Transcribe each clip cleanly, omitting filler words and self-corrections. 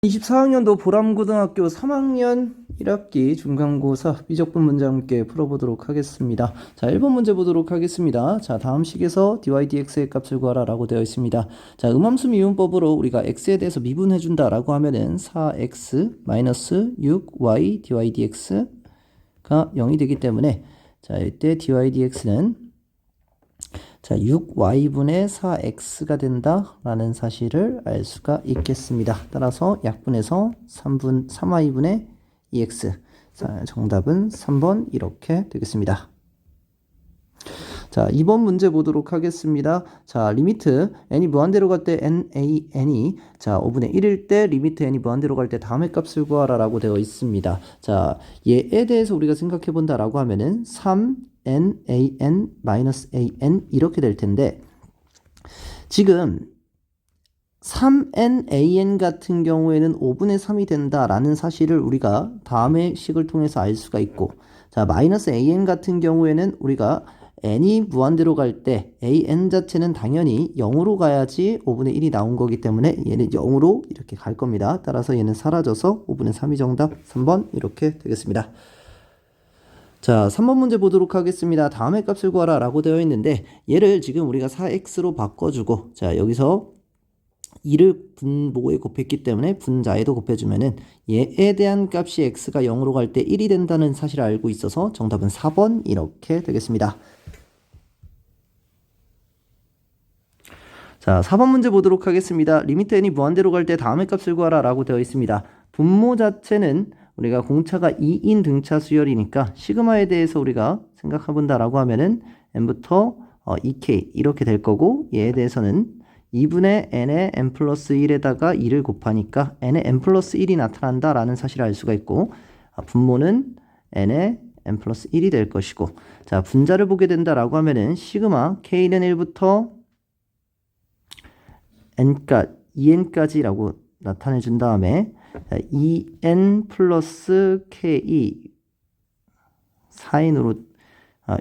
24학년도 보람고등학교 3학년 1학기 중간고사 미적분 문제 함께 풀어보도록 하겠습니다. 자, 1번 문제 보도록 하겠습니다. 자, 다음 식에서 dydx의 값을 구하라 라고 되어 있습니다. 자, 음함수 미분법으로 우리가 x에 대해서 미분해준다 라고 하면은 4x-6y dydx가 0이 되기 때문에 자, 이때 dydx는 자, 6y분의 4x가 된다라는 사실을 알 수가 있겠습니다. 따라서 약분해서 3y분의 2x. 자, 정답은 3번 이렇게 되겠습니다. 자, 2번 문제 보도록 하겠습니다. 자, 리미트 n이 무한대로 갈 때 n이 자, 5분의 1일 때 리미트 n이 무한대로 갈 때 다음의 값을 구하라 라고 되어 있습니다. 자, 얘에 대해서 우리가 생각해 본다라고 하면은 3nan-an 이렇게 될 텐데 지금 3nan 같은 경우에는 5분의 3이 된다라는 사실을 우리가 다음의 식을 통해서 알 수가 있고 자, 마이너스 an 같은 경우에는 우리가 n이 무한대로 갈 때 an 자체는 당연히 0으로 가야지 5분의 1이 나온 거기 때문에 얘는 0으로 이렇게 갈 겁니다. 따라서 얘는 사라져서 5분의 3이 정답 3번 이렇게 되겠습니다. 자, 3번 문제 보도록 하겠습니다. 다음의 값을 구하라 라고 되어 있는데 얘를 지금 우리가 4x로 바꿔주고 자, 여기서 2를 분모에 곱했기 때문에 분자에도 곱해주면은 얘에 대한 값이 x가 0으로 갈 때 1이 된다는 사실을 알고 있어서 정답은 4번 이렇게 되겠습니다. 자, 4번 문제 보도록 하겠습니다. 리미트 n이 무한대로 갈 때 다음의 값을 구하라 라고 되어 있습니다. 분모 자체는 우리가 공차가 2인 등차 수열이니까 시그마에 대해서 우리가 생각해 본다라고 하면은 n부터 2k 이렇게 될 거고 얘에 대해서는 2분의 n의 n 플러스 1에다가 2를 곱하니까 n의 n 플러스 1이 나타난다라는 사실을 알 수가 있고 분모는 n의 n 플러스 1이 될 것이고 자, 분자를 보게 된다라고 하면은 시그마 k는 1부터 n까지 2n까지라고 나타내 준 다음에 2n 플러스 k 4n으로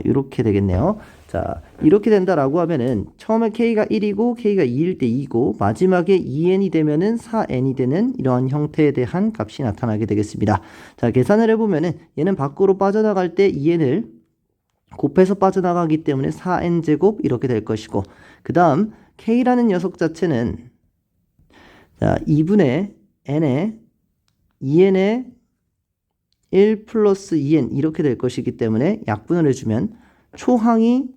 이렇게 되겠네요. 자, 이렇게 된다라고 하면은 처음에 k가 1이고 k가 2일 때 2고 마지막에 2n이 되면은 4n이 되는 이러한 형태에 대한 값이 나타나게 되겠습니다. 자, 계산을 해보면은 얘는 밖으로 빠져나갈 때 2n을 곱해서 빠져나가기 때문에 4n제곱 이렇게 될 것이고 그 다음 k라는 녀석 자체는 자, 2분의 n에 2n에 1 플러스 2n 이렇게 될 것이기 때문에 약분을 해주면 초항이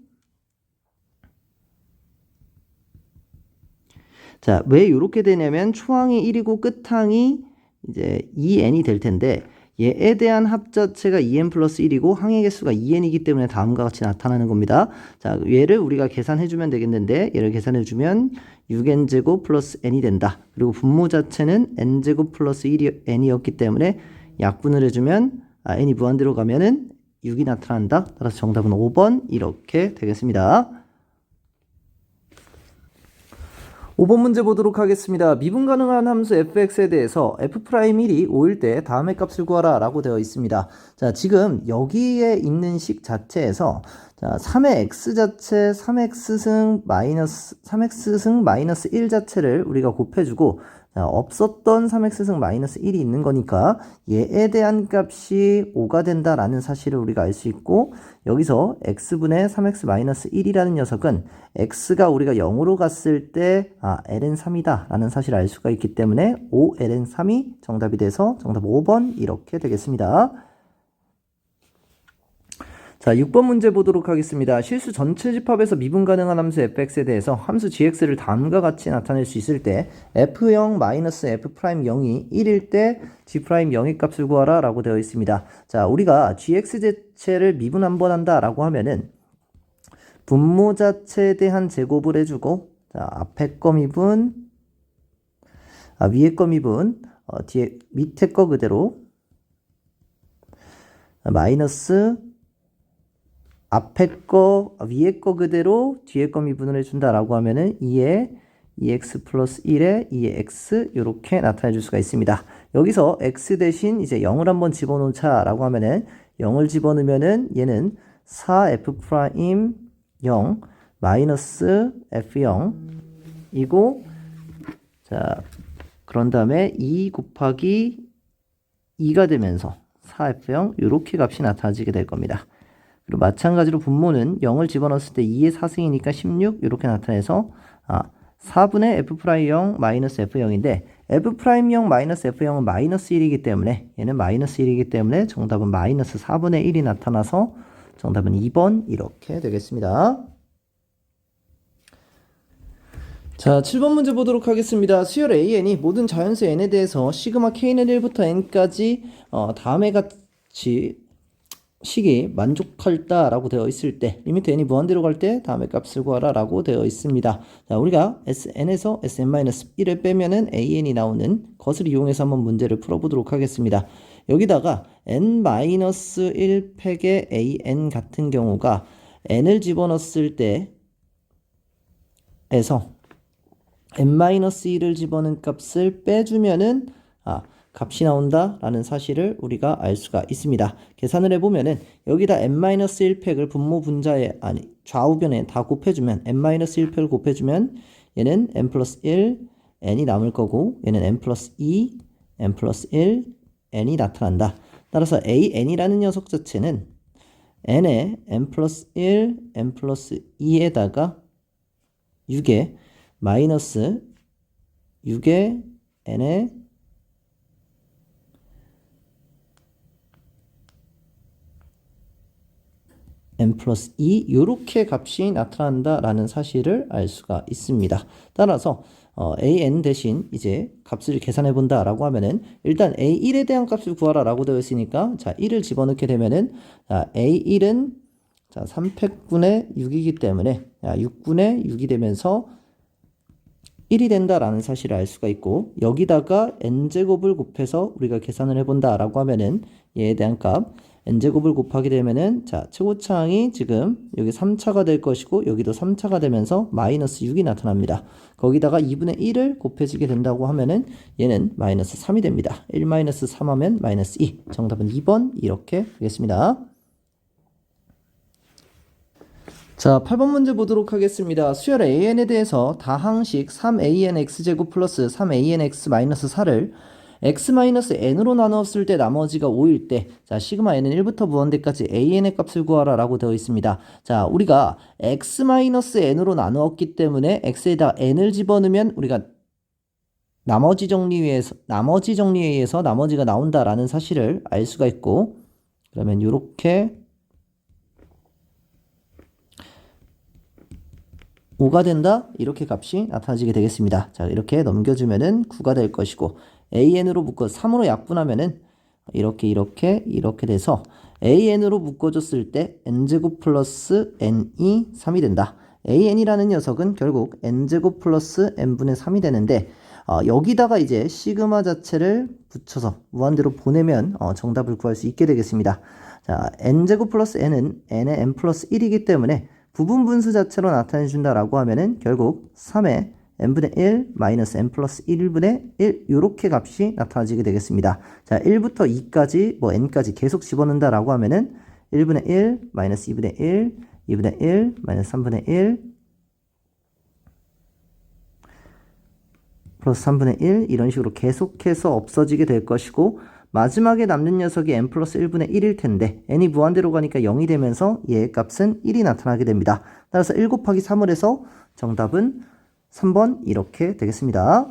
자, 왜 이렇게 되냐면 초항이 1이고 끝항이 이제 2n이 될 텐데 얘에 대한 합 자체가 2n 플러스 1이고 항의 개수가 2n이기 때문에 다음과 같이 나타나는 겁니다. 자, 얘를 우리가 계산해주면 되겠는데 얘를 계산해주면 6n제곱 플러스 n이 된다. 그리고 분모 자체는 n제곱 플러스 1이 n이었기 때문에 약분을 해주면 n이 무한대로 가면은 6이 나타난다. 따라서 정답은 5번 이렇게 되겠습니다. 5번 문제 보도록 하겠습니다. 미분 가능한 함수 fx에 대해서 f'1이 5일 때 다음의 값을 구하라 라고 되어 있습니다. 자, 지금 여기에 있는 식 자체에서 자, 3의 x 자체 3x승 마이너스 1 자체를 우리가 곱해주고 자, 없었던 3x승 마이너스 1이 있는 거니까 얘에 대한 값이 5가 된다라는 사실을 우리가 알 수 있고 여기서 x분의 3x 마이너스 1이라는 녀석은 x가 우리가 0으로 갔을 때 ln 3이다 라는 사실을 알 수가 있기 때문에 5ln 3이 정답이 돼서 정답 5번 이렇게 되겠습니다. 자, 6번 문제 보도록 하겠습니다. 실수 전체 집합에서 미분 가능한 함수 fx에 대해서 함수 gx를 다음과 같이 나타낼 수 있을 때 f0 마이너스 f'0이 1일 때 g'0의 값을 구하라 라고 되어 있습니다. 자, 우리가 gx 자체를 미분 한번 한다 라고 하면은 분모 자체에 대한 제곱을 해주고 자, 앞에 거 미분 위에 거 미분 뒤에 밑에 거 그대로 마이너스 앞에 거, 위에 거 그대로 뒤에 거 미분을 해준다라고 하면은 2에 2x 플러스 1에 2의 x 이렇게 나타내 줄 수가 있습니다. 여기서 x 대신 이제 0을 한번 집어넣자라고 하면은 0을 집어넣으면은 얘는 4f' 0 마이너스 f0이고 자 그런 다음에 2 곱하기 2가 되면서 4F0 이렇게 값이 나타나지게 될 겁니다. 그리고 마찬가지로 분모는 0을 집어넣었을 때 2의 4승이니까 16 이렇게 나타내서 4분의 F'0 마이너스 F0인데 F'0 마이너스 F0은 마이너스 1이기 때문에 얘는 마이너스 1이기 때문에 정답은 마이너스 4분의 1이 나타나서 정답은 2번 이렇게 되겠습니다. 자, 7번 문제 보도록 하겠습니다. 수열 AN이 모든 자연수 N에 대해서 시그마 K는 1부터 N까지 다음에 같이 식이 만족할다 라고 되어 있을 때 리미트 N이 무한대로 갈 때 다음의 값을 구하라 라고 되어 있습니다. 자, 우리가 Sn에서 Sn-1을 빼면은 AN이 나오는 것을 이용해서 한번 문제를 풀어보도록 하겠습니다. 여기다가 N-1 팩의 AN 같은 경우가 N을 집어넣었을 때에서 N-1을 집어넣은 값을 빼주면은 값이 나온다 라는 사실을 우리가 알 수가 있습니다. 계산을 해보면은 여기다 N-1 팩을 분모 분자에 좌우변에 다 곱해주면 N-1 팩을 곱해주면 얘는 N 플러스 1 N이 남을 거고 얘는 N 플러스 2 N 플러스 1 N이 나타난다. 따라서 AN이라는 녀석 자체는 N에 N 플러스 1 N 플러스 2에다가 6에 마이너스 6에 N에 n 플러스 2 이렇게 값이 나타난다라는 사실을 알 수가 있습니다. 따라서 an 대신 이제 값을 계산해 본다라고 하면은 일단 a1에 대한 값을 구하라라고 되어 있으니까 자 1을 집어넣게 되면은 자 a1은 자 3팩분의 6이기 때문에 6분의 6이 되면서 1이 된다라는 사실을 알 수가 있고 여기다가 n제곱을 곱해서 우리가 계산을 해본다라고 하면은 얘에 대한 값 n제곱을 곱하게 되면은 자 최고차항이 지금 여기 3차가 될 것이고 여기도 3차가 되면서 마이너스 6이 나타납니다. 거기다가 2분의 1을 곱해지게 된다고 하면은 얘는 마이너스 3이 됩니다. 1 마이너스 3 하면 마이너스 2 정답은 2번 이렇게 되겠습니다. 자, 8번 문제 보도록 하겠습니다. 수열 AN에 대해서 다항식 3ANX제곱 플러스 3ANX 마이너스 4를 x-n으로 나누었을 때 나머지가 5일 때, 자, 시그마 n은 1부터 무한대까지 an의 값을 구하라 라고 되어 있습니다. 자, 우리가 x-n으로 나누었기 때문에 x에다 n을 집어넣으면 우리가 나머지 정리에 의해서 나머지가 나온다라는 사실을 알 수가 있고, 그러면 이렇게 5가 된다? 이렇게 값이 나타나지게 되겠습니다. 자, 이렇게 넘겨주면은 9가 될 것이고, an으로 묶어 3으로 약분하면은 이렇게 돼서 an으로 묶어줬을 때 n제곱 플러스 n이 3이 된다. an이라는 녀석은 결국 n제곱 플러스 n분의 3이 되는데 여기다가 이제 시그마 자체를 붙여서 무한대로 보내면 정답을 구할 수 있게 되겠습니다. 자, n제곱 플러스 n은 n의 n 플러스 1이기 때문에 부분 분수 자체로 나타내 준다라고 하면은 결국 3의 n분의 1 마이너스 n 플러스 1분의 1 이렇게 값이 나타나지게 되겠습니다. 자, 1부터 2까지 뭐 n까지 계속 집어넣는다라고 하면은 1분의 1 마이너스 2분의 1 2분의 1 마이너스 3분의 1 플러스 3분의 1 이런 식으로 계속해서 없어지게 될 것이고 마지막에 남는 녀석이 n 플러스 1분의 1일 텐데 n이 무한대로 가니까 0이 되면서 얘의 값은 1이 나타나게 됩니다. 따라서 1 곱하기 3을 해서 정답은 3번 이렇게 되겠습니다.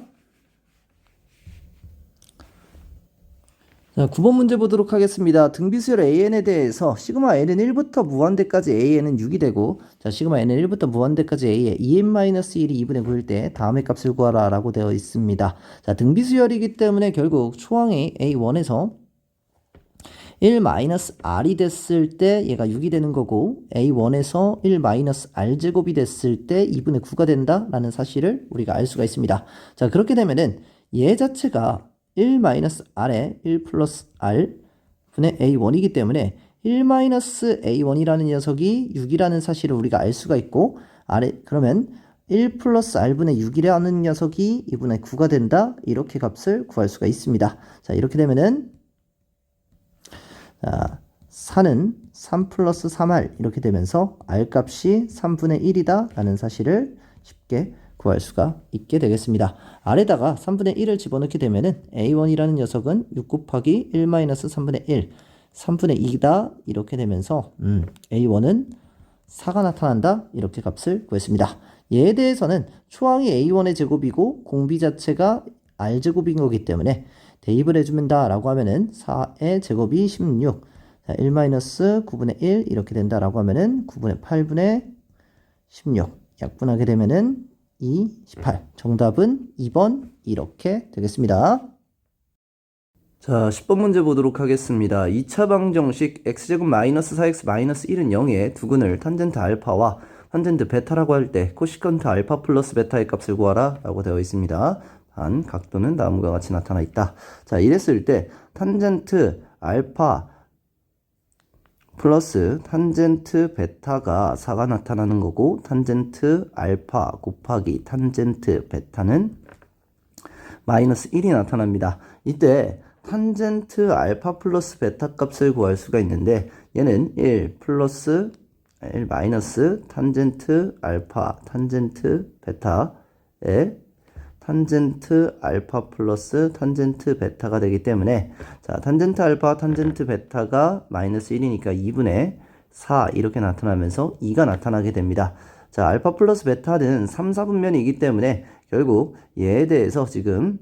자, 9번 문제 보도록 하겠습니다. 등비수열 AN에 대해서 시그마 N은 1부터 무한대까지 AN은 6이 되고 자, 시그마 N은 1부터 무한대까지 A에 2n-1이 2분의 9일 때 다음의 값을 구하라 라고 되어 있습니다. 자, 등비수열이기 때문에 결국 초항이 A1에서 1-r이 됐을 때 얘가 6이 되는 거고 A1에서 1-r제곱이 됐을 때 2분의 9가 된다라는 사실을 우리가 알 수가 있습니다. 자, 그렇게 되면은 얘 자체가 1-r에 1 플러스 r 분의 a1이기 때문에 1-a1이라는 녀석이 6이라는 사실을 우리가 알 수가 있고 그러면 1 플러스 r분의 6이라는 녀석이 2분의 9가 된다 이렇게 값을 구할 수가 있습니다. 자, 이렇게 되면은 자, 4는 3 플러스 3r 이렇게 되면서 r 값이 3분의 1이다 라는 사실을 쉽게 구할 수가 있게 되겠습니다. 아래다가 3분의 1을 집어넣게 되면은 A1이라는 녀석은 6 곱하기 1 마이너스 3분의 1, 3분의 2다 이렇게 되면서 A1은 4가 나타난다 이렇게 값을 구했습니다. 얘에 대해서는 초항이 A1의 제곱이고 공비 자체가 R제곱인 거기 때문에 대입을 해주면다 라고 하면은 4의 제곱이 16, 1 마이너스 9분의 1 이렇게 된다라고 하면은 9분의 8분의 16 약분하게 되면은 2, 18 정답은 2번 이렇게 되겠습니다. 자, 10번 문제 보도록 하겠습니다. 2차 방정식 x제곱 마이너스 4x 마이너스 1은 0의 두근을 탄젠트 알파와 탄젠트 베타라고 할 때 코시컨트 알파 플러스 베타의 값을 구하라 라고 되어 있습니다. 단 각도는 다음과 같이 나타나 있다. 자, 이랬을 때 탄젠트 알파 플러스 탄젠트 베타가 4가 나타나는 거고 탄젠트 알파 곱하기 탄젠트 베타는 마이너스 1이 나타납니다. 이때 탄젠트 알파 플러스 베타 값을 구할 수가 있는데 얘는 1 플러스 1 마이너스 탄젠트 알파 탄젠트 베타의 탄젠트 알파 플러스 탄젠트 베타가 되기 때문에 자 탄젠트 알파 탄젠트 베타가 마이너스 1이니까 2분의 4 이렇게 나타나면서 2가 나타나게 됩니다. 자 알파 플러스 베타는 3, 4분면이기 때문에 결국 얘에 대해서 지금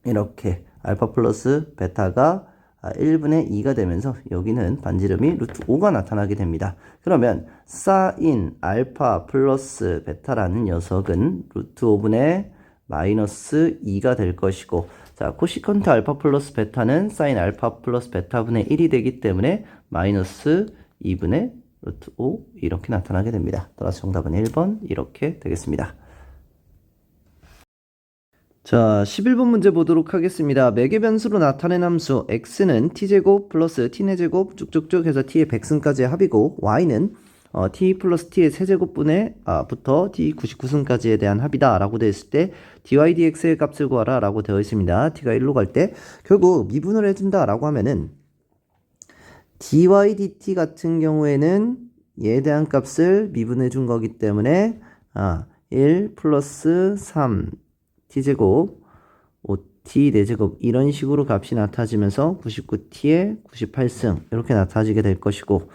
이렇게 알파 플러스 베타가 1분의 2가 되면서 여기는 반지름이 루트 5가 나타나게 됩니다. 그러면 사인 알파 플러스 베타라는 녀석은 루트 5분의 마이너스 2가 될 것이고 자 코시컨트 알파 플러스 베타는 사인 알파 플러스 베타분의 1이 되기 때문에 마이너스 2분의 루트 5 이렇게 나타나게 됩니다. 따라서 정답은 1번 이렇게 되겠습니다. 자, 11번 문제 보도록 하겠습니다. 매개 변수로 나타낸 함수 x는 t제곱 플러스 t의 제곱 쭉쭉쭉 해서 t의 100승까지의 합이고 y는 t 플러스 t의 세제곱분의 부터 t 99승까지에 대한 합이다 라고 되어 있을 때 dy dx의 값을 구하라 라고 되어 있습니다. t가 1로 갈 때 결국 미분을 해준다 라고 하면은 dy dt 같은 경우에는 얘에 대한 값을 미분해 준 거기 때문에 1 플러스 3 t제곱 5t 4제곱 이런 식으로 값이 나타지면서 99t에 98승 이렇게 나타지게 될 것이고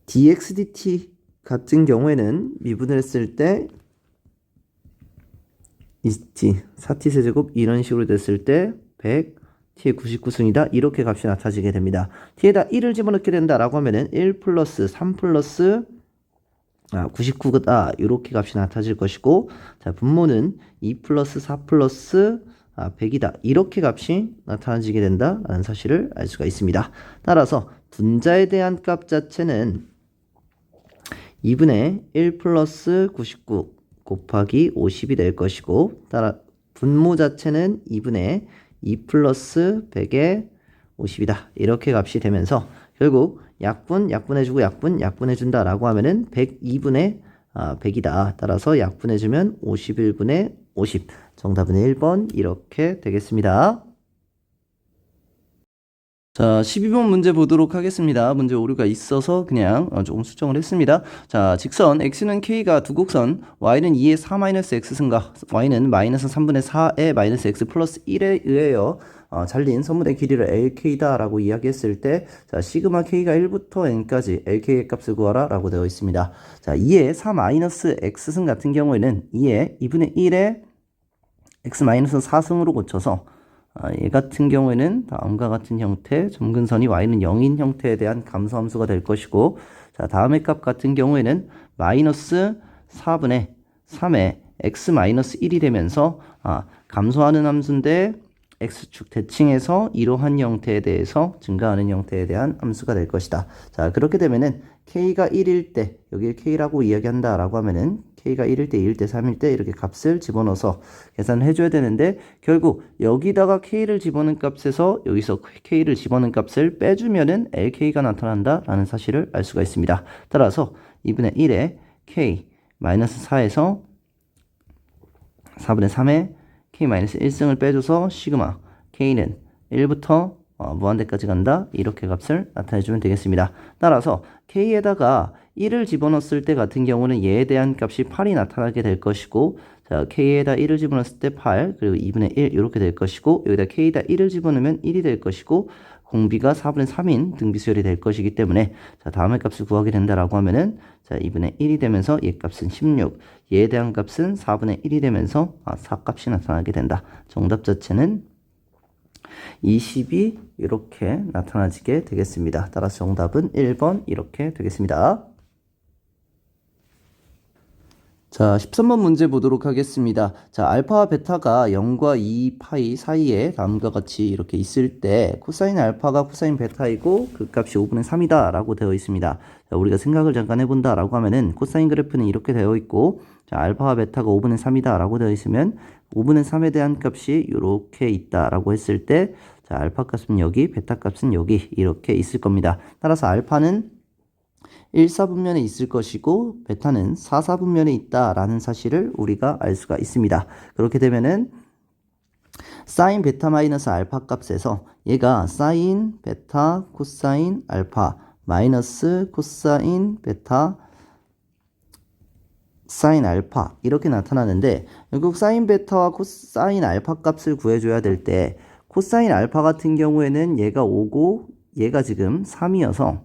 dx dt 같은 경우에는 미분을 했을 때 2t 4t 세제곱 이런 식으로 됐을 때 100 t의 99승이다 이렇게 값이 나타지게 됩니다. t에다 1을 집어넣게 된다라고 하면은 1 플러스 3 플러스 99다 이렇게 값이 나타질 것이고 자 분모는 2 플러스 4 플러스 100이다 이렇게 값이 나타나지게 된다라는 사실을 알 수가 있습니다. 따라서 분자에 대한 값 자체는 2분의 1 플러스 99 곱하기 50이 될 것이고 따라 분모 자체는 2분의 2 플러스 100의 50이다 이렇게 값이 되면서 결국 약분해주고 약분해준다 라고 하면은 102분의 100이다. 따라서 약분해주면 51분의 50. 정답은 1번 이렇게 되겠습니다. 자, 12번 문제 보도록 하겠습니다. 문제 오류가 있어서 그냥 조금 수정을 했습니다. 자, 직선 x는 k가 두 곡선 y는 2의 4-x 승가 y는 마이너스 3분의 4의 마이너스 x 플러스 1에 의하여 잘린 선분의 길이를 LK다 라고 이야기했을 때 자, 시그마 K가 1부터 N까지 LK의 값을 구하라 라고 되어 있습니다. 자, 2의 4-X승 같은 경우에는 2의 2분의 1의 X-4승으로 고쳐서 얘 같은 경우에는 다음과 같은 형태 점근선이 y는 0인 형태에 대한 감소함수가 될 것이고 자, 다음의 값 같은 경우에는 마이너스 4분의 3의 X-1이 되면서 감소하는 함수인데 x축 대칭해서 이러한 형태에 대해서 증가하는 형태에 대한 함수가 될 것이다. 자, 그렇게 되면은 k가 1일 때 여기를 k라고 이야기한다 라고 하면은 k가 1일 때, 2일 때, 3일 때 이렇게 값을 집어넣어서 계산을 해줘야 되는데 결국 여기다가 k를 집어넣은 값에서 여기서 k를 집어넣은 값을 빼주면은 lk가 나타난다 라는 사실을 알 수가 있습니다. 따라서 2분의 1에 k 마이너스 4에서 4분의 3에 k-1승을 빼줘서 시그마 k는 1부터 무한대까지 간다 이렇게 값을 나타내주면 되겠습니다. 따라서 k에다가 1을 집어넣었을 때 같은 경우는 얘에 대한 값이 8이 나타나게 될 것이고, 자, k에다 1을 집어넣었을 때 8, 그리고 2분의 1 이렇게 될 것이고, 여기다 k에다 1을 집어넣으면 1이 될 것이고, 공비가 4분의 3인 등비수열이 될 것이기 때문에, 자, 다음의 값을 구하게 된다라고 하면은, 자, 2분의 1이 되면서 얘 값은 16, 얘에 대한 값은 4분의 1이 되면서 4값이 나타나게 된다. 정답 자체는 20이 이렇게 나타나지게 되겠습니다. 따라서 정답은 1번 이렇게 되겠습니다. 자, 13번 문제 보도록 하겠습니다. 자, 알파와 베타가 0과 2파이 사이에 다음과 같이 이렇게 있을 때 코사인 알파가 코사인 베타이고 그 값이 5분의 3이다 라고 되어 있습니다. 자, 우리가 생각을 잠깐 해본다 라고 하면은 코사인 그래프는 이렇게 되어 있고, 자, 알파와 베타가 5분의 3이다 라고 되어 있으면 5분의 3에 대한 값이 이렇게 있다 라고 했을 때, 자, 알파 값은 여기, 베타 값은 여기 이렇게 있을 겁니다. 따라서 알파는 1사분면에 있을 것이고 베타는 4사분면에 있다라는 사실을 우리가 알 수가 있습니다. 그렇게 되면은 사인 베타 마이너스 알파 값에서 얘가 사인 베타 코사인 알파 마이너스 코사인 베타 사인 알파 이렇게 나타나는데, 결국 사인 베타와 코사인 알파 값을 구해줘야 될 때 코사인 알파 같은 경우에는 얘가 5고 얘가 지금 3이어서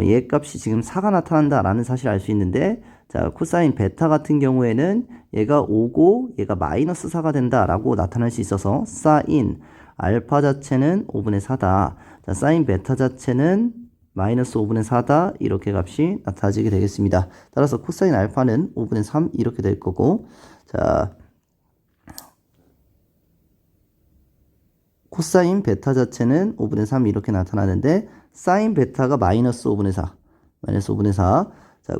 얘 값이 지금 4가 나타난다라는 사실을 알 수 있는데, 자, 코사인 베타 같은 경우에는 얘가 5고 얘가 마이너스 4가 된다라고 나타날 수 있어서 사인 알파 자체는 5분의 4다. 자, 사인 베타 자체는 마이너스 5분의 4다. 이렇게 값이 나타나게 되겠습니다. 따라서 코사인 알파는 5분의 3 이렇게 될 거고, 자, 코사인 베타 자체는 5분의 3 이렇게 나타나는데, 사인 베타가 마이너스 5분의 4, 마이너스 5분의 4. 자,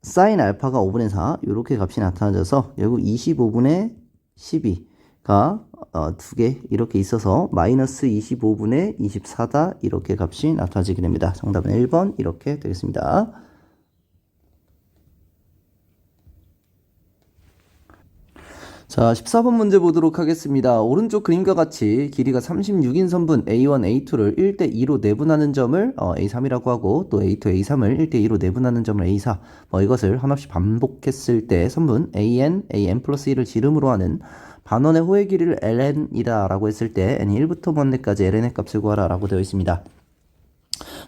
사인 알파가 5분의 4 이렇게 값이 나타나져서 결국 25분의 12가 두 개 이렇게 있어서 마이너스 25분의 24다 이렇게 값이 나타나게 됩니다. 정답은 1번 이렇게 되겠습니다. 자, 14번 문제 보도록 하겠습니다. 오른쪽 그림과 같이 길이가 36인 선분 A1, A2를 1대2로 내분하는 점을 A3이라고 하고, 또 A2, A3을 1대2로 내분하는 점을 A4, 이것을 한없이 반복했을 때 선분 AN, AN 플러스 1을 지름으로 하는 반원의 호의 길이를 ln이다 라고 했을 때 n이 1부터 먼데까지 ln의 값을 구하라 라고 되어 있습니다.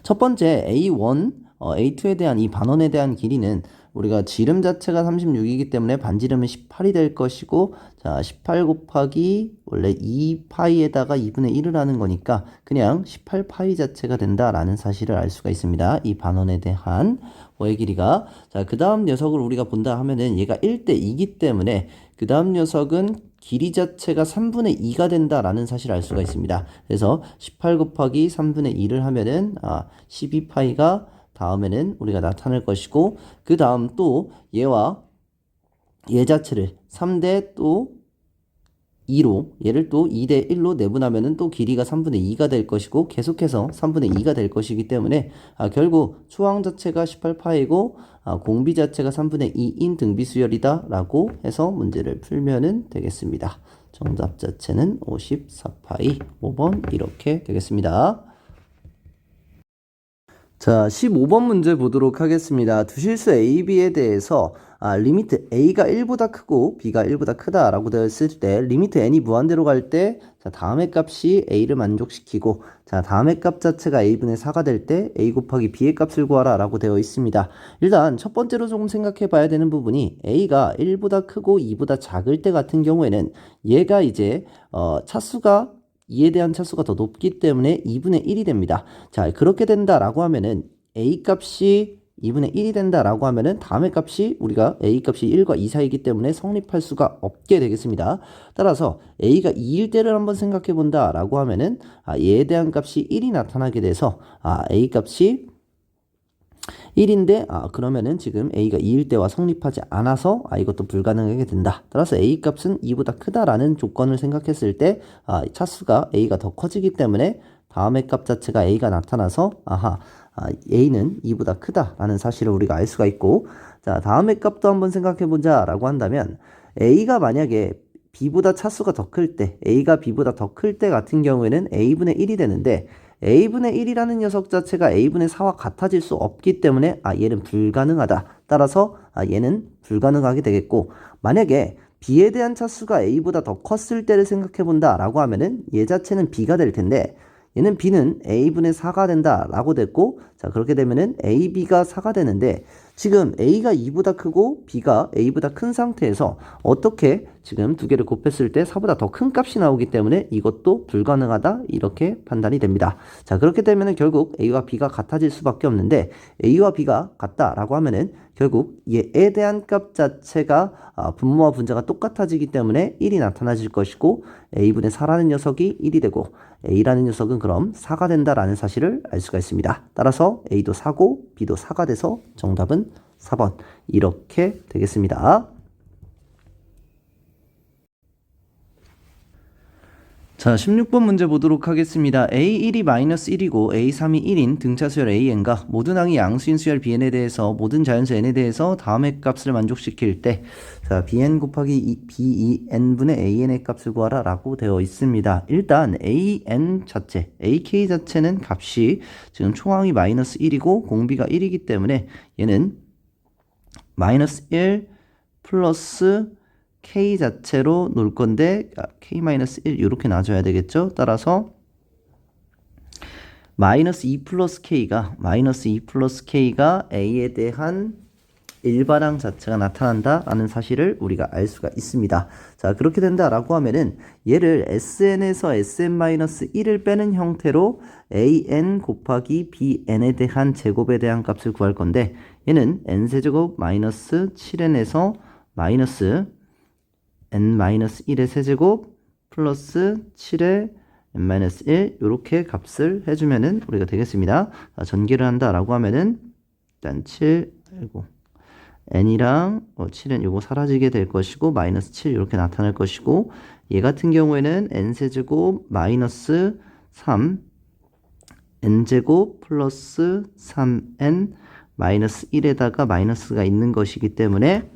첫 번째 A1, A2에 대한 이 반원에 대한 길이는 우리가 지름 자체가 36이기 때문에 반지름은 18이 될 것이고, 자, 18 곱하기 원래 2파이에다가 2분의 1을 하는 거니까 그냥 18파이 자체가 된다라는 사실을 알 수가 있습니다. 이 반원에 대한 호의 길이가. 자, 그 다음 녀석을 우리가 본다 하면은 얘가 1대2이기 때문에 그 다음 녀석은 길이 자체가 3분의 2가 된다라는 사실을 알 수가 있습니다. 그래서 18 곱하기 3분의 2를 하면은 12파이가 다음에는 우리가 나타낼 것이고, 그 다음 또 얘와 얘 자체를 3대 또 2로 얘를 또 2대 1로 내분하면은 또 길이가 3분의 2가 될 것이고 계속해서 3분의 2가 될 것이기 때문에 결국 초항 자체가 18파이고 공비 자체가 3분의 2인 등비수열이다 라고 해서 문제를 풀면은 되겠습니다. 정답 자체는 54파이 5번 이렇게 되겠습니다. 자, 15번 문제 보도록 하겠습니다. 두 실수 A, B에 대해서 리미트 A가 1보다 크고 B가 1보다 크다라고 되어 있을 때 리미트 n이 무한대로 갈 때 다음의 값이 A를 만족시키고, 자, 다음의 값 자체가 A분의 4가 될 때 A 곱하기 B의 값을 구하라 라고 되어 있습니다. 일단 첫 번째로 조금 생각해 봐야 되는 부분이 A가 1보다 크고 2보다 작을 때 같은 경우에는 얘가 이제 차수가 2에 대한 차수가 더 높기 때문에 2분의 1이 됩니다. 자, 그렇게 된다라고 하면은 A 값이 2분의 1이 된다라고 하면은 다음의 값이 우리가 A 값이 1과 2 사이이기 때문에 성립할 수가 없게 되겠습니다. 따라서 A가 2일 때를 한번 생각해 본다라고 하면은 얘에 대한 값이 1이 나타나게 돼서 A 값이 1인데 그러면은 지금 A가 2일 때와 성립하지 않아서 이것도 불가능하게 된다. 따라서 A 값은 2보다 크다라는 조건을 생각했을 때 차수가 A가 더 커지기 때문에 다음의 값 자체가 A가 나타나서 A는 2보다 크다라는 사실을 우리가 알 수가 있고, 자, 다음의 값도 한번 생각해 보자 라고 한다면 A가 만약에 b보다 차수가 더 클 때, a가 b보다 더 클 때 같은 경우에는 a분의 1이 되는데 a분의 1이라는 녀석 자체가 a분의 4와 같아질 수 없기 때문에 얘는 불가능하다. 따라서 얘는 불가능하게 되겠고, 만약에 b에 대한 차수가 a보다 더 컸을 때를 생각해 본다 라고 하면은 얘 자체는 b가 될 텐데 얘는 b는 a분의 4가 된다 라고 됐고, 자 그렇게 되면은 ab가 4가 되는데 지금 a가 2보다 크고 b가 a보다 큰 상태에서 어떻게 지금 두 개를 곱했을 때 4보다 더 큰 값이 나오기 때문에 이것도 불가능하다 이렇게 판단이 됩니다. 자 그렇게 되면은 결국 a와 b가 같아질 수밖에 없는데 a와 b가 같다라고 하면은 결국 얘에 대한 값 자체가 분모와 분자가 똑같아지기 때문에 1이 나타나질 것이고 a분의 4라는 녀석이 1이 되고 a라는 녀석은 그럼 4가 된다라는 사실을 알 수가 있습니다. 따라서 a도 4고 b도 4가 돼서 정답은 4번 이렇게 되겠습니다. 자, 16번 문제 보도록 하겠습니다. A1이 -1이고 A3이 1인 등차수열 AN과 모든 항이 양수인 수열 BN에 대해서 모든 자연수 N에 대해서 다음의 값을 만족시킬 때 자, BN 곱하기 BEN분의 AN의 값을 구하라 라고 되어 있습니다. 일단 AN 자체, AK 자체는 값이 지금 초항이 -1이고 공비가 1이기 때문에 얘는 -1 플러스 k 자체로 놓을 건데 k-1 이렇게 놔줘야 되겠죠. 따라서 -2 플러스 k가 a에 대한 일반항 자체가 나타난다라는 사실을 우리가 알 수가 있습니다. 자 그렇게 된다라고 하면은 얘를 sn에서 sn-1을 빼는 형태로 an 곱하기 bn에 대한 제곱에 대한 값을 구할 건데 얘는 n세제곱 마이너스 7n에서 마이너스 n-1의 세제곱 플러스 7의 n-1 이렇게 값을 해주면은 우리가 되겠습니다. 자, 전개를 한다라고 하면은 일단 7 n이랑 7은 요거 사라지게 될 것이고 마이너스 7 이렇게 나타날 것이고 얘 같은 경우에는 n세제곱 마이너스 3 n제곱 플러스 3n 마이너스 1에다가 마이너스가 있는 것이기 때문에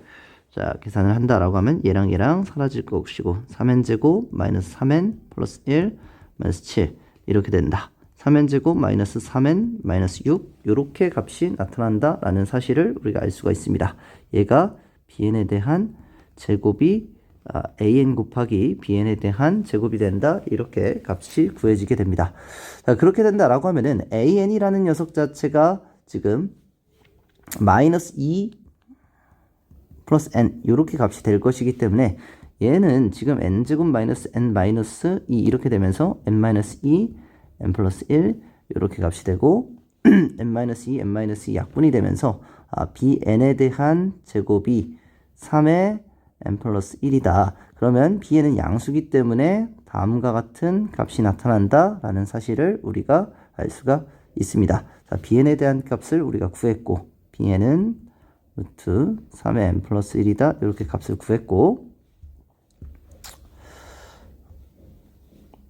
자, 계산을 한다라고 하면 얘랑 얘랑 사라질 것이고 3n제곱 마이너스 3n 플러스 1 마이너스 7 이렇게 된다. 3n제곱 마이너스 3n 마이너스 6 이렇게 값이 나타난다라는 사실을 우리가 알 수가 있습니다. 얘가 bn에 대한 제곱이 an 곱하기 bn에 대한 제곱이 된다. 이렇게 값이 구해지게 됩니다. 자, 그렇게 된다라고 하면은 an이라는 녀석 자체가 지금 마이너스 2 플러스 n 이렇게 값이 될 것이기 때문에 얘는 지금 n제곱 마이너스 n 마이너스 2 이렇게 되면서 n 마이너스 2 n 플러스 1 이렇게 값이 되고 n 마이너스 2 n 마이너스 2 약분이 되면서 bn에 대한 제곱이 3의 n 플러스 1이다. 그러면 bn은 양수기 때문에 다음과 같은 값이 나타난다 라는 사실을 우리가 알 수가 있습니다. 자, bn에 대한 값을 우리가 구했고 bn은 루트 3의 n 플러스 1이다. 이렇게 값을 구했고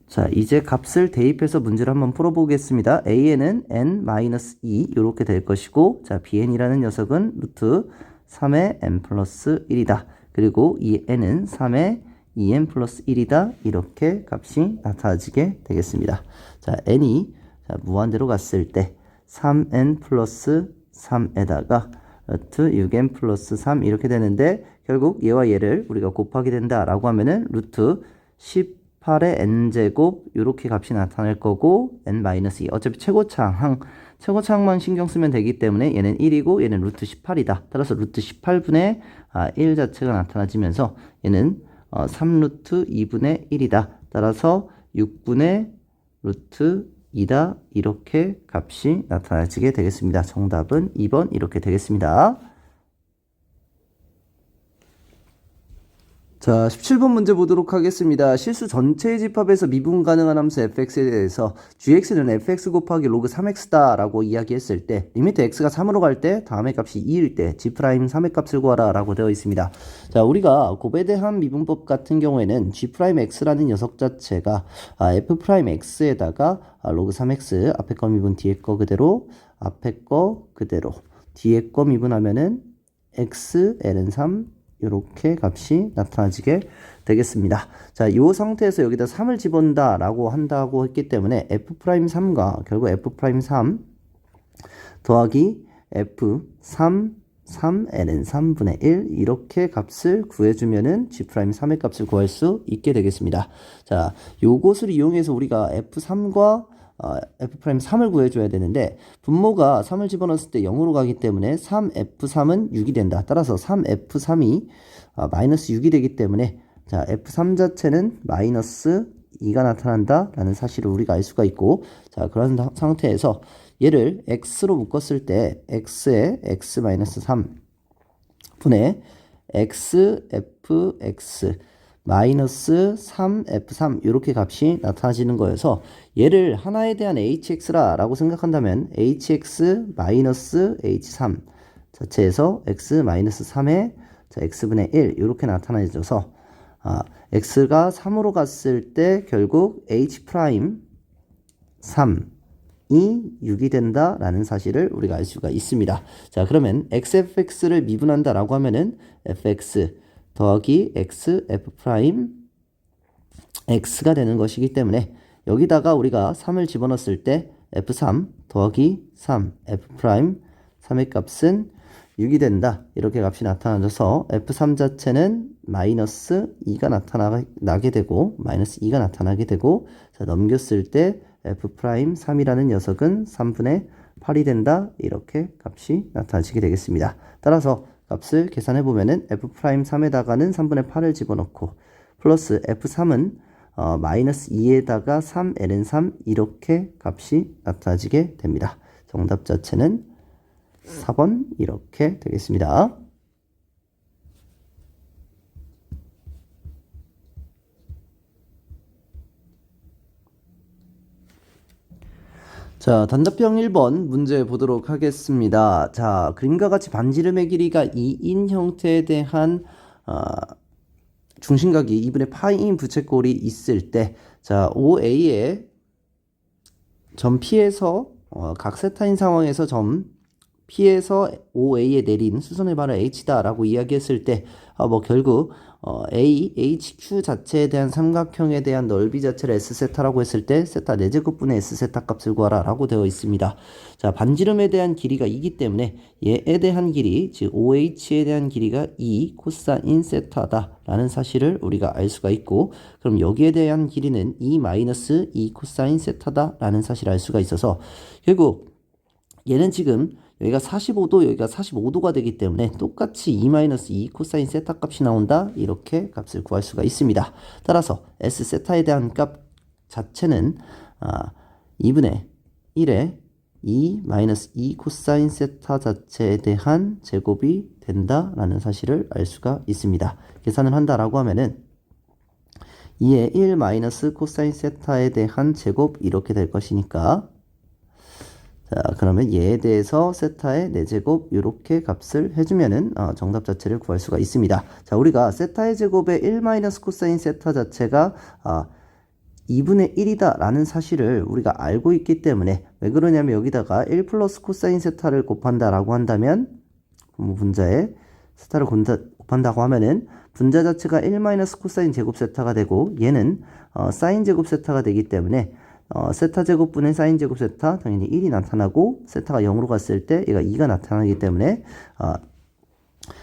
자 이제 값을 대입해서 문제를 한번 풀어보겠습니다. an은 n-2 이렇게 될 것이고 자 bn이라는 녀석은 루트 3의 n 플러스 1이다. 그리고 이 n은 3의 2n 플러스 1이다. 이렇게 값이 나타나게 되겠습니다. 자 n이 무한대로 갔을 때 3n 플러스 3에다가 루트 6n 플러스 3 이렇게 되는데 결국 얘와 얘를 우리가 곱하게 된다라고 하면은 루트 18의 n제곱 이렇게 값이 나타날 거고 n-2 어차피 최고차항만 신경 쓰면 되기 때문에 얘는 1이고 얘는 루트 18이다. 따라서 루트 18분의 1 자체가 나타나지면서 얘는 3루트 2분의 1이다. 따라서 6분의 루트 2다. 이렇게 값이 나타나지게 되겠습니다. 정답은 2번 이렇게 되겠습니다. 자, 17번 문제 보도록 하겠습니다. 실수 전체의 집합에서 미분 가능한 함수 fx에 대해서 gx는 fx 곱하기 로그 3x다 라고 이야기했을 때 리미트 x가 3으로 갈 때 다음의 값이 2일 때 g' 3의 값을 구하라 라고 되어 있습니다. 자, 우리가 곱에 대한 미분법 같은 경우에는 g'x라는 녀석 자체가 f'x에다가 로그 3x 앞에 거 미분 뒤에 거 그대로 앞에 거 그대로 뒤에 거 미분하면은 x ln 3 이렇게 값이 나타나지게 되겠습니다. 자, 이 상태에서 여기다 3을 집어넣는다 라고 한다고 했기 때문에 F'3과 결국 F'3 더하기 F3 3n은 3분의 1 이렇게 값을 구해주면은 G'3의 값을 구할 수 있게 되겠습니다. 자, 요것을 이용해서 우리가 F3과 F'3을 구해줘야 되는데 분모가 3을 집어넣었을 때 0으로 가기 때문에 3F3은 6이 된다. 따라서 3F3이 마이너스 6이 되기 때문에 자, F3 자체는 마이너스 2가 나타난다 라는 사실을 우리가 알 수가 있고 자, 그런 상태에서 얘를 x로 묶었을 때 x에 x-3 분의 xfx 마이너스 3f3 이렇게 값이 나타나지는 거여서 얘를 하나에 대한 hx라 라고 생각한다면 hx 마이너스 h3 자체에서 x 마이너스 3에 자, x분의 1 이렇게 나타나져서 x가 3으로 갔을 때 결국 h 프라임 3 이 6이 된다 라는 사실을 우리가 알 수가 있습니다. 자, 그러면 xfx를 미분한다 라고 하면은 fx 더하기 x f 프라임 x가 되는 것이기 때문에 여기다가 우리가 3을 집어넣었을 때 f3 더하기 3 f 프라임 3의 값은 6이 된다 이렇게 값이 나타나져서 f3 자체는 마이너스 2가 나타나게 되고 마이너스 2가 나타나게 되고 자, 넘겼을 때 f'3이라는 녀석은 3분의 8이 된다 이렇게 값이 나타나지게 되겠습니다. 따라서 값을 계산해 보면은 f'3에다가는 3분의 8을 집어넣고 플러스 f3은 마이너스 2에다가 3ln3 이렇게 값이 나타나지게 됩니다. 정답 자체는 4번 이렇게 되겠습니다. 자, 단답형 1번 문제 보도록 하겠습니다. 자, 그림과 같이 반지름의 길이가 2인 형태에 대한 중심각이 2분의 파이인 부채꼴이 있을 때 자, OA의 점 P에서 각 세타인 상황에서 점 P에서 OA에 내린 수선의 발을 H다 라고 이야기했을 때 결국 A, HQ 자체에 대한 삼각형에 대한 넓이 자체를 S세타라고 했을 때 세타 4제곱분의 S세타 값을 구하라 라고 되어 있습니다. 자, 반지름에 대한 길이가 2기 때문에 얘에 대한 길이 즉 OH에 대한 길이가 2 코사인 세타다 라는 사실을 우리가 알 수가 있고 그럼 여기에 대한 길이는 2 마이너스 2 코사인 세타다 라는 사실을 알 수가 있어서 결국 얘는 지금 여기가 45도 여기가 45도가 되기 때문에 똑같이 2-2 코사인 세타 값이 나온다 이렇게 값을 구할 수가 있습니다. 따라서 S 세타에 대한 값 자체는 2분의 1에 2-2 코사인 세타 자체에 대한 제곱이 된다라는 사실을 알 수가 있습니다. 계산을 한다라고 하면은 2의 1 마이너스 코사인 세타에 대한 제곱 이렇게 될 것이니까 자, 그러면 얘에 대해서 세타의 4제곱 이렇게 값을 해주면은 정답 자체를 구할 수가 있습니다. 자, 우리가 세타의 제곱의 1 마이너스 코사인 세타 자체가 2분의 1이다 라는 사실을 우리가 알고 있기 때문에 왜 그러냐면 여기다가 1 플러스 코사인 세타를 곱한다 라고 한다면 분자에 세타를 곱한다고 하면은 분자 자체가 1 마이너스 코사인 제곱 세타가 되고 얘는 사인 제곱 세타가 되기 때문에 세타 제곱분의 사인 제곱 세타 당연히 1이 나타나고 세타가 0으로 갔을 때 얘가 2가 나타나기 때문에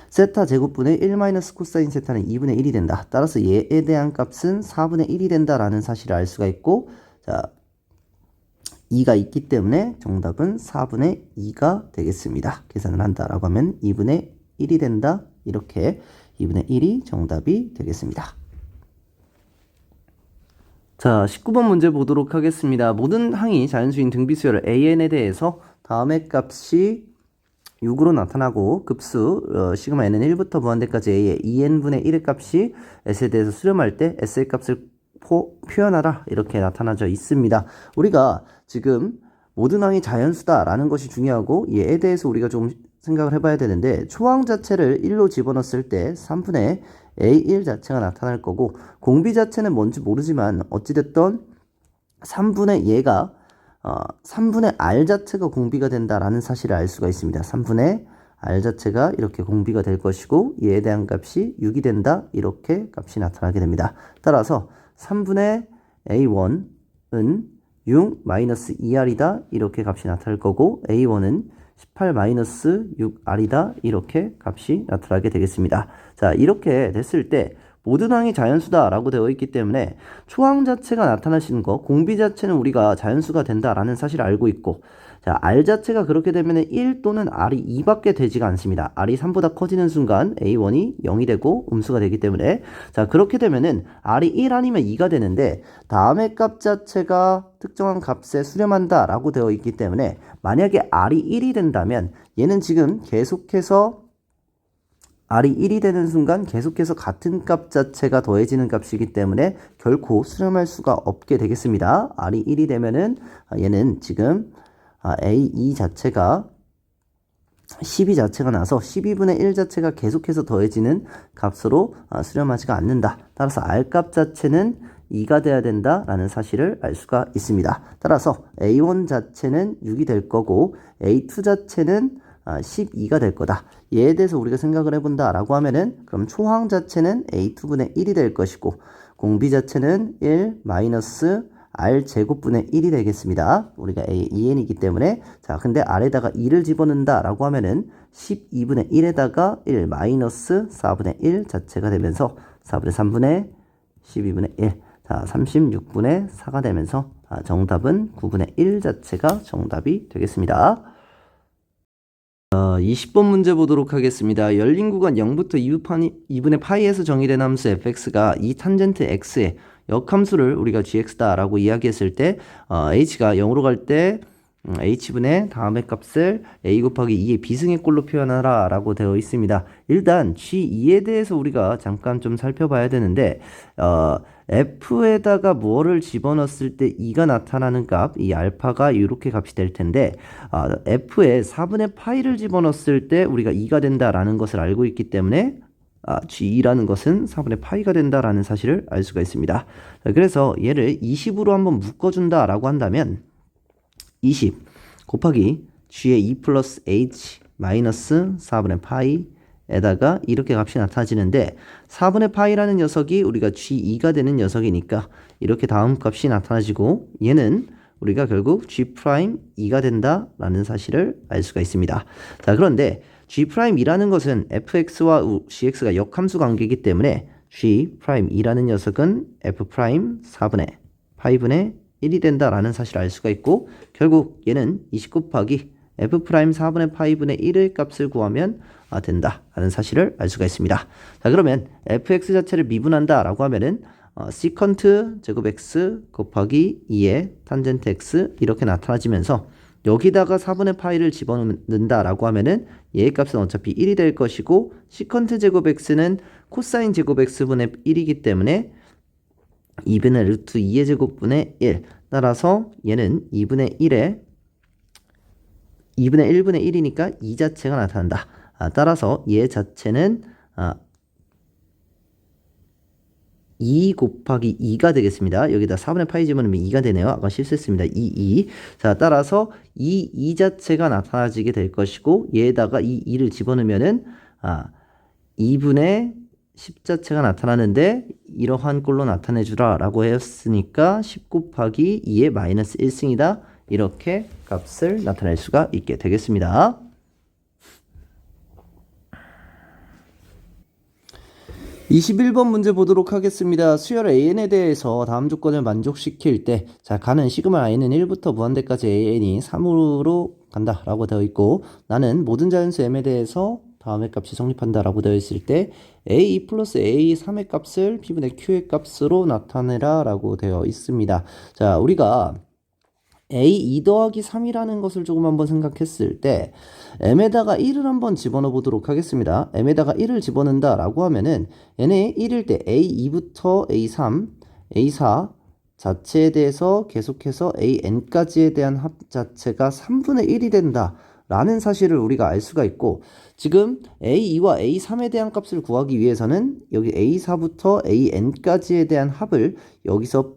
세타 제곱분의 1 마이너스 코사인 세타는 2분의 1이 된다. 따라서 얘에 대한 값은 4분의 1이 된다라는 사실을 알 수가 있고 자 2가 있기 때문에 정답은 4분의 2가 되겠습니다. 계산을 한다라고 하면 2분의 1이 된다. 이렇게 2분의 1이 정답이 되겠습니다. 자, 19번 문제 보도록 하겠습니다. 모든 항이 자연수인 등비수열 AN에 대해서 다음의 값이 6으로 나타나고 급수 시그마 n은 1부터 무한대까지 a의 2n분의 1의 값이 s에 대해서 수렴할 때 s의 값을 표현하라 이렇게 나타나져 있습니다. 우리가 지금 모든 항이 자연수다 라는 것이 중요하고 얘에 대해서 우리가 좀 생각을 해봐야 되는데 초항 자체를 1로 집어넣었을 때 3분의 A1 자체가 나타날 거고 공비 자체는 뭔지 모르지만 어찌됐든 3분의 얘가 3분의 R 자체가 공비가 된다라는 사실을 알 수가 있습니다. 3분의 R 자체가 이렇게 공비가 될 것이고 얘에 대한 값이 6이 된다. 이렇게 값이 나타나게 됩니다. 따라서 3분의 A1은 6-2R이다. 이렇게 값이 나타날 거고 A1은 18-6R이다. 이렇게 값이 나타나게 되겠습니다. 자, 이렇게 됐을 때 모든 항이 자연수다 라고 되어 있기 때문에 초항 자체가 나타나시는 거, 공비 자체는 우리가 자연수가 된다라는 사실을 알고 있고, 자, R 자체가 그렇게 되면 1 또는 R이 2밖에 되지가 않습니다. R이 3보다 커지는 순간 A1이 0이 되고 음수가 되기 때문에, 자, 그렇게 되면은 R이 1 아니면 2가 되는데 다음의 값 자체가 특정한 값에 수렴한다 라고 되어 있기 때문에 만약에 R이 1이 된다면 얘는 지금 계속해서 R이 1이 되는 순간 계속해서 같은 값 자체가 더해지는 값이기 때문에 결코 수렴할 수가 없게 되겠습니다. R이 1이 되면은 얘는 지금 A2 자체가 12 자체가 나서 12분의 1 자체가 계속해서 더해지는 값으로 수렴하지가 않는다. 따라서 R 값 자체는 2가 돼야 된다라는 사실을 알 수가 있습니다. 따라서 A1 자체는 6이 될 거고 A2 자체는 12가 될 거다. 얘에 대해서 우리가 생각을 해본다라고 하면은 그럼 초항 자체는 A2분의 1이 될 것이고 공비 자체는 1 마이너스 R 제곱분의 1이 되겠습니다. 우리가 A2n이기 때문에 자, 근데 R에다가 2를 집어넣는다 라고 하면은 12분의 1에다가 1 마이너스 4분의 1 자체가 되면서 4분의 3분의 12분의 1 자, 36분의 4가 되면서 정답은 9분의 1 자체가 정답이 되겠습니다. 20번 문제 보도록 하겠습니다. 열린 구간 0부터 2분의 파이에서 정의된 함수 fx가 이 탄젠트 x의 역함수를 우리가 gx다 라고 이야기했을 때 h가 0으로 갈 때 h분의 다음의 값을 a 곱하기 2의 비승의 꼴로 표현하라 라고 되어 있습니다. 일단 g2에 대해서 우리가 잠깐 좀 살펴봐야 되는데 f에다가 뭐를 집어넣었을 때 2가 나타나는 값, 이 알파가 이렇게 값이 될 텐데 f에 4분의 파이를 집어넣었을 때 우리가 2가 된다라는 것을 알고 있기 때문에 G2라는 것은 4분의 파이가 된다라는 사실을 알 수가 있습니다. 그래서 얘를 20으로 한번 묶어준다 라고 한다면 20 곱하기 G의 2 플러스 H 마이너스 4분의 파이에다가 이렇게 값이 나타지는데 4분의 파이라는 녀석이 우리가 G2가 되는 녀석이니까 이렇게 다음 값이 나타나지고 얘는 우리가 결국 G'2가 된다라는 사실을 알 수가 있습니다. 자, 그런데 G'이라는 것은 fx와 gx가 역함수 관계이기 때문에 G'이라는 녀석은 f'4분의 파이분의 1이 된다라는 사실을 알 수가 있고 결국 얘는 20 곱하기 f'4분의 파이분의 1의 값을 구하면 된다라는 사실을 알 수가 있습니다. 자, 그러면 fx 자체를 미분한다 라고 하면은 시컨트 제곱 x 곱하기 2의 탄젠트 x 이렇게 나타나지면서 여기다가 4분의 파이를 집어넣는다 라고 하면은 얘의 값은 어차피 1이 될 것이고 시컨트 제곱 x는 코사인 제곱 x분의 1이기 때문에 2분의 루트 2의 제곱분의 1 따라서 얘는 2분의 1분의 1이니까 2 자체가 나타난다. 따라서 얘 자체는 2 곱하기 2가 되겠습니다. 여기다 4분의 파이 집어넣으면 2가 되네요. 아까 실수했습니다. 2. 자, 따라서 2 자체가 나타나지게 될 것이고 얘에다가 이 2를 집어넣으면은 2분의 10 자체가 나타나는데 이러한 꼴로 나타내주라 라고 했으니까 10 곱하기 2의 마이너스 1승이다. 이렇게 값을 나타낼 수가 있게 되겠습니다. 21번 문제 보도록 하겠습니다. 수열 AN에 대해서 다음 조건을 만족시킬 때, 자, 가는 시그마 I는 1부터 무한대까지 AN이 3으로 간다 라고 되어 있고, 나는 모든 자연수 M에 대해서 다음의 값이 성립한다 라고 되어 있을 때, A2 플러스 A3의 값을 P분의 Q의 값으로 나타내라 라고 되어 있습니다. 자, 우리가 A2 더하기 3이라는 것을 조금 한번 생각했을 때 M에다가 1을 한번 집어넣어 보도록 하겠습니다. M에다가 1을 집어넣는다 라고 하면은 얘네 1일 때 A2부터 A3, A4 자체에 대해서 계속해서 AN까지에 대한 합 자체가 3분의 1이 된다 라는 사실을 우리가 알 수가 있고 지금 A2와 A3에 대한 값을 구하기 위해서는 여기 A4부터 AN까지에 대한 합을 여기서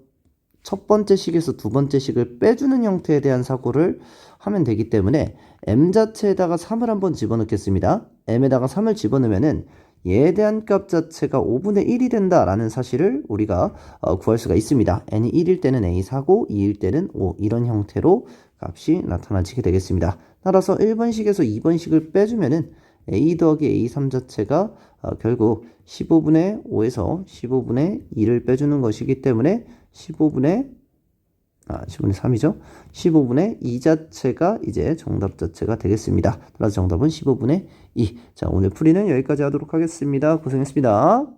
첫 번째 식에서 두 번째 식을 빼주는 형태에 대한 사고를 하면 되기 때문에 m 자체에다가 3을 한번 집어넣겠습니다. m에다가 3을 집어넣으면은 얘에 대한 값 자체가 5분의 1이 된다라는 사실을 우리가 구할 수가 있습니다. n이 1일 때는 a4고 2일 때는 5 이런 형태로 값이 나타나지게 되겠습니다. 따라서 1번식에서 2번식을 빼주면은 a 더하기 a3 자체가 결국 15분의 5에서 15분의 2를 빼주는 것이기 때문에 15분의 3이죠. 15분의 2 자체가 이제 정답 자체가 되겠습니다. 따라서 정답은 15분의 2. 자, 오늘 풀이는 여기까지 하도록 하겠습니다. 고생했습니다.